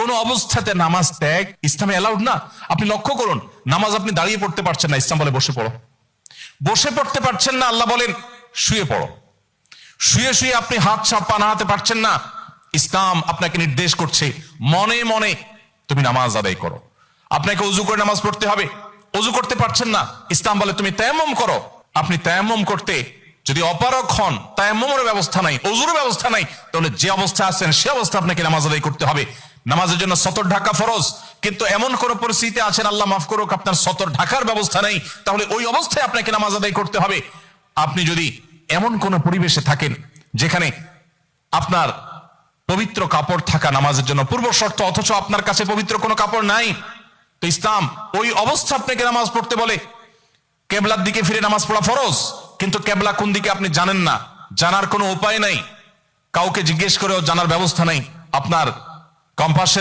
কোন অবস্থাতে নামাজ ত্যাগ ইসলামে অ্যালাউড না। আপনি লক্ষ্য করুন, নামাজ আপনি দাঁড়িয়ে পড়তে পারছেন না, ইসলাম বলে বসে পড়ো। বসে পড়তে পারছেন না, আল্লাহ বলেন শুয়ে পড়ো। শুয়ে শুয়ে আপনি হাত পা নাড়াতে পারছেন না, ইসলাম আপনাকে নির্দেশ করছে মনে মনে তুমি নামাজ আদায় করো। আপনাকে ওযু করে নামাজ পড়তে হবে, ওযু করতে পারছেন না, ইসলাম বলে তুমি তায়াম্মুম করো। আপনি তায়াম্মুম করতে যদি অপারগ হন, তায়াম্মুমের ব্যবস্থা নাই, ওযুর ব্যবস্থা নাই, তাহলে যে অবস্থা আছেন সে অবস্থা আপনাকে নামাজ আদায় করতে হবে। নামাজের জন্য সতর ঢাকা ফরজ, কিন্তু এমন কোন পরিস্থিতি আছেন, আল্লাহ মাফ করুক, আপনার সতর ঢাকার ব্যবস্থা নেই, তাহলে ওই অবস্থায় আপনাকে নামাজ আদায় করতে হবে। আপনি যদি এমন কোন পরিবেশে থাকেন যেখানে আপনার পবিত্র কাপড় থাকা নামাজের জন্য পূর্ব শর্ত, অথচ আপনার কাছে পবিত্র কোনো কাপড় নাই, তো ইসলাম ওই অবস্থা আপনাকে নামাজ পড়তে বলে। কেবলার দিকে ফিরে নামাজ পড়া ফরজ, কিন্তু কেবলা কোন দিকে আপনি জানেন না, জানার কোনো উপায় নাই, কাউকে জিজ্ঞেস করেও জানার ব্যবস্থা নেই, আপনার কম্পাসের